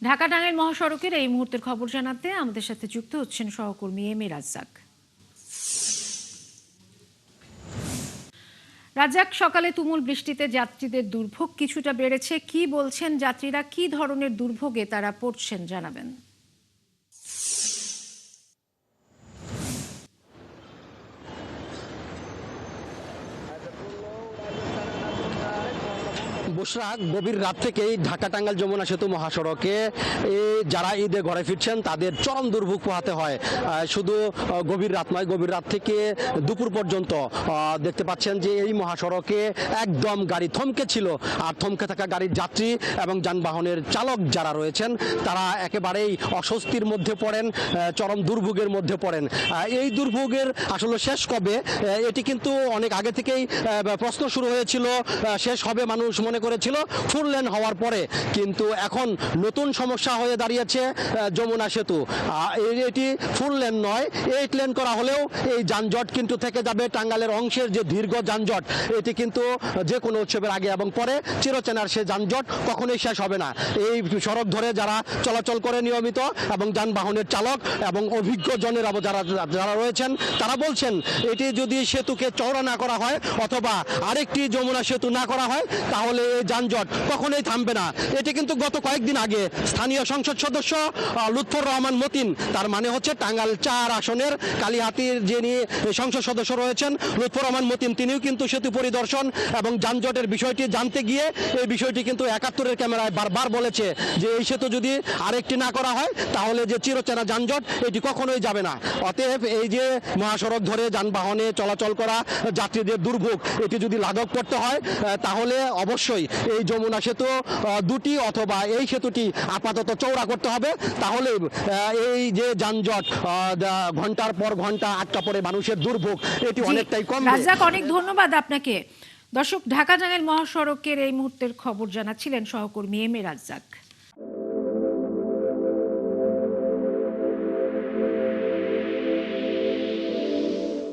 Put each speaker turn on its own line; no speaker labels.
ঢাকা টাঙ্গাইল মহাসড়কের এই মুহূর্তের খবর জানাতে আমাদের সাথে যুক্ত হচ্ছেন সহকর্মী এম এ রাজ্জাক। রাজ্জাক, সকালে তুমুল বৃষ্টিতে যাত্রীদের দুর্ভোগ কিছুটা বেড়েছে, কি বলছেন যাত্রীরা, কি ধরনের দুর্ভোগে তারা পড়ছেন জানাবেন।
বুশরা, গভীর রাত থেকেই ঢাকা টাঙ্গাইল যমুনা সেতু মহাসড়কে যারা ঈদে ঘরে ফিরছেন তাদের চরম দুর্ভোগ পোহাতে হয়। শুধু গভীর রাত নয়, গভীর রাত থেকে দুপুর পর্যন্ত দেখতে পাচ্ছেন যে এই মহাসড়কে একদম গাড়ি থমকে ছিল। আর থমকে থাকা গাড়ির যাত্রী এবং যানবাহনের চালক যারা রয়েছেন তারা একেবারেই অস্বস্তির মধ্যে পড়েন, চরম দুর্ভোগের মধ্যে পড়েন। এই দুর্ভোগের আসলে শেষ কবে, এটি কিন্তু অনেক আগে থেকেই প্রশ্ন শুরু হয়েছিল। শেষ হবে মানুষ মনে করেছিল 4 লেন হওয়ার পরে, কিন্তু এখন নতুন সমস্যা হয়ে দাঁড়িয়েছে যমুনা সেতু। এটি 4 লেন নয়, 8 লেন করা হলেও এই যানজট কিন্তু থেকে যাবে। টাঙ্গাইলের অংশের যে দীর্ঘ যানজট, এটি কিন্তু যে কোনো উৎসবের আগে এবং পরে চিরচেনার সে যানজট কখনোই শেষ হবে না। এই সড়ক ধরে যারা চলাচল করে নিয়মিত এবং যানবাহনের চালক এবং অভিজ্ঞ জনেরা যারা রয়েছেন তারা বলছেন এটি যদি সেতুকে চওড়া না করা হয় অথবা আরেকটি যমুনা সেতু না করা হয় তাহলে এই যানজট কখনোই থামবে না। এটি কিন্তু গত কয়েকদিন আগে স্থানীয় সংসদ সদস্য লুৎফর রহমান মতিন, তার মানে হচ্ছে টাঙ্গাইল 4 আসনের কালিহাতির যিনি সংসদ সদস্য রয়েছেন লুৎফর রহমান মতিন, তিনিও কিন্তু সেতু পরিদর্শন এবং যানজটের বিষয়টি জানতে গিয়ে এই বিষয়টি কিন্তু 71-এর ক্যামেরায় বারবার বলেছে যে এই সেতু যদি আরেকটি না করা হয় তাহলে যে চিরচেনা যানজট এটি কখনোই যাবে না। অতএব এই যে মহাসড়ক ধরে যানবাহনে চলাচল করা যাত্রীদের দুর্ভোগ, এটি যদি লাঘব করতে হয় তাহলে অবশ্যই এই যমুনা সেতু দুটি অথবা এই সেতুটি আপাতত চওড়া করতে হবে। তাহলে এই যে যানজট ঘন্টার পর ঘন্টা আটকা পড়ে মানুষের দুর্ভোগ এটি অনেকটাই কমবে।
রাজ্জাক, অনেক ধন্যবাদ আপনাকে। দর্শক, ঢাকা টাঙ্গাইল মহাসড়কের এই মুহূর্তের খবর জানাচ্ছিলেন সহকর্মী এম এ রাজ্জাক।